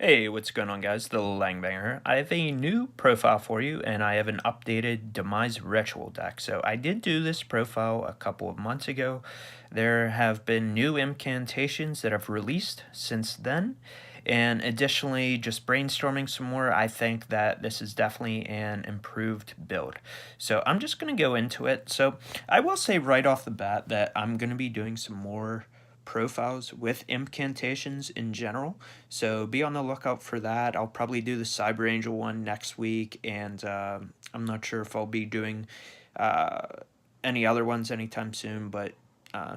Hey, what's going on, guys? The Langbanger. I have a new profile for you, and I have an updated Demise Ritual deck. So I did do this profile a couple of months ago. There have been new incantations that have released since then, and additionally, just brainstorming some more, I think that this is definitely an improved build. So I'm just going to go into it. So I will say right off the bat that I'm going to be doing some more profiles with incantations in general, so be on the lookout for that. I'll probably do the Cyber Angel one next week, and I'm not sure if I'll be doing uh, any other ones anytime soon, but uh,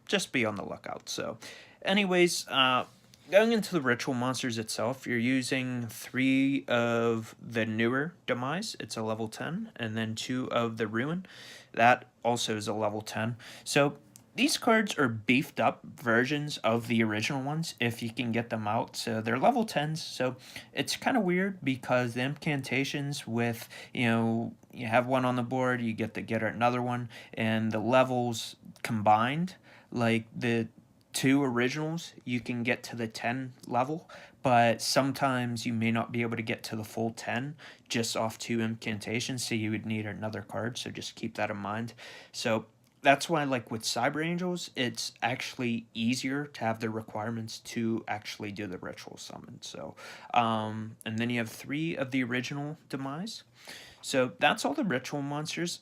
just be on the lookout. So anyways, going into the ritual monsters itself, you're using 3 of the newer Demise, it's a level 10, and then 2 of the Ruin, that also is a level 10. So these cards are beefed up versions of the original ones if you can get them out. So they're level 10s. So it's kind of weird because the incantations with, you have one on the board, you get to get another one, and the levels combined, like the 2 originals, you can get to the 10 level, but sometimes you may not be able to get to the full 10 just off 2 incantations, so you would need another card, so just keep that in mind. So that's why, like with Cyber Angels, it's actually easier to have the requirements to actually do the ritual summon. So, and then you have 3 of the original Demise. So that's all the ritual monsters.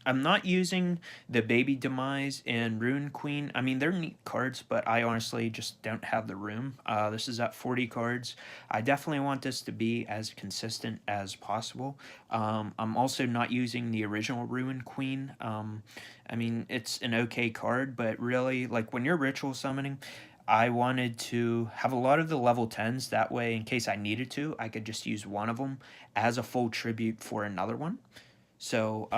I'm not using the Baby Demise and Rune Queen. I mean, they're neat cards, but I honestly just don't have the room. This is at 40 cards. I definitely want this to be as consistent as possible. I'm also not using the original Rune Queen. I mean, it's an okay card, but really, like when you're ritual summoning, I wanted to have a lot of the level 10s. That way, in case I needed to, I could just use one of them as a full tribute for another one. So,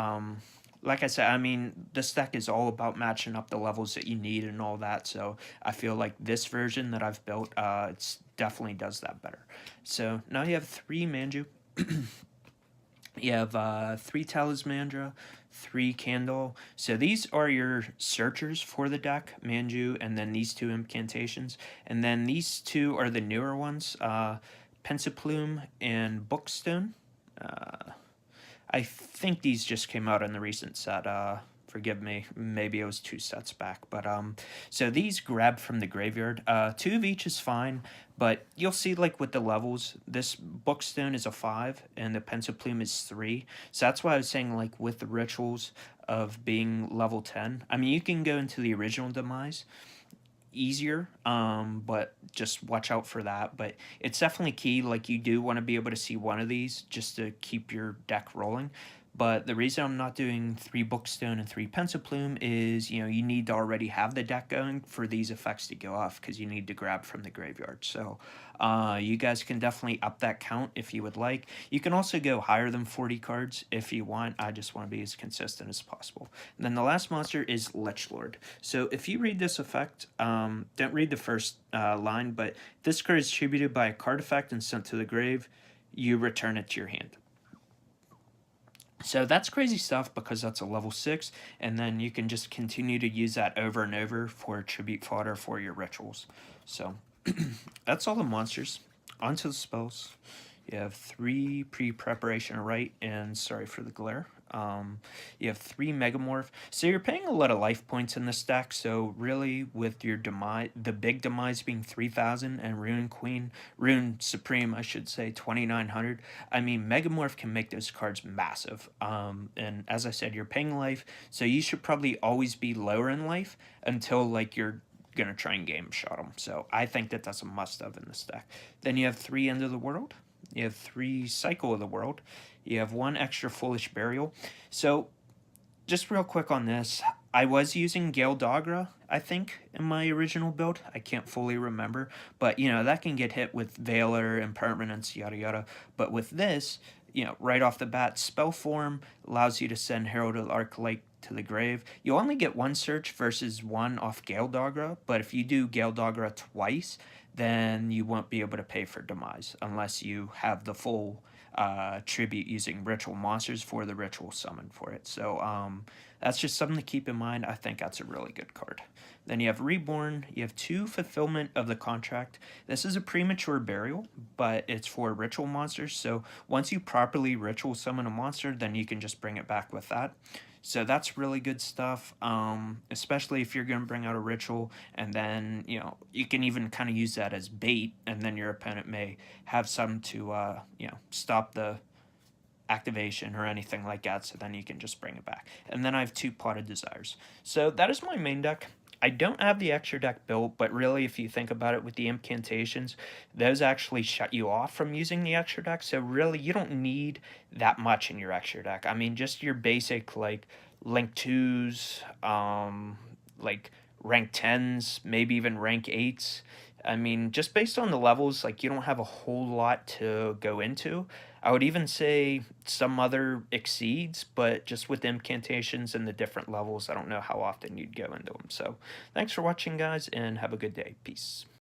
like I said, I mean, this deck is all about matching up the levels that you need and all that. So I feel like this version that I've built, it's definitely does that better. So now you have 3 Manju. You have 3 Talismandra, 3 Candle. So these are your searchers for the deck, Manju, and then these 2 incantations. And then these 2 are the newer ones, Pensiplume and Bookstone. I think these just came out in the recent set. Forgive me, maybe it was 2 sets back. But so these grab from the graveyard. 2 of each is fine, but you'll see like with the levels, this Bookstone is a 5 and the Pensiplume is 3. So that's why I was saying like with the rituals of being level 10. I mean, you can go into the original Demise easier, but just watch out for that. But it's definitely key, like you do want to be able to see one of these just to keep your deck rolling. But the reason I'm not doing 3 Bookstone and 3 Pensiplume is, you need to already have the deck going for these effects to go off because you need to grab from the graveyard. So you guys can definitely up that count if you would like. You can also go higher than 40 cards if you want. I just want to be as consistent as possible. And then the last monster is Lichlord. So if you read this effect, don't read the first line, but this card is tributed by a card effect and sent to the grave. You return it to your hand. So that's crazy stuff because that's a level 6, and then you can just continue to use that over and over for tribute fodder for your rituals. So that's all the monsters. Onto the spells. You have 3 pre-preparation right, and sorry for the glare. You have 3 Megamorph. So you're paying a lot of life points in this deck. So really, with your Demise, the big Demise being 3,000 and Rune Supreme, I should say, 2,900. I mean, Megamorph can make those cards massive. And as I said, you're paying life, so you should probably always be lower in life until like you're gonna try and game shot them. So I think that that's a must-have in this deck. Then you have 3 End of the World. You have 3 Cycle of the World. You have 1 extra Foolish Burial. So, just real quick on this, I was using Gale Dogra, I think, in my original build. I can't fully remember. But, that can get hit with Veiler, Impermanence, yada yada. But with this, right off the bat, Spell Form allows you to send Herald of the Arc to the grave. You only get one search versus one off Gale Dogra, but if you do Gale Dogra twice, then you won't be able to pay for Demise unless you have the full tribute using ritual monsters for the ritual summon for it. So that's just something to keep in mind. I think that's a really good card. Then you have Reborn. You have 2 Fulfillment of the Contract. This is a premature burial, but it's for ritual monsters. So once you properly ritual summon a monster, then you can just bring it back with that. So that's really good stuff, especially if you're going to bring out a ritual, and then, you can even kind of use that as bait, and then your opponent may have some to, stop the activation or anything like that, so then you can just bring it back. And then I have 2 Potted Desires. So that is my main deck. I don't have the extra deck built, but really, if you think about it with the incantations, those actually shut you off from using the extra deck. So really, you don't need that much in your extra deck. I mean, just your basic, like, Link 2s, like, rank 10s, maybe even rank 8s. I mean, just based on the levels, like, you don't have a whole lot to go into. I would even say some other exceeds, but just with incantations and the different levels, I don't know how often you'd go into them. So thanks for watching, guys, and have a good day. Peace.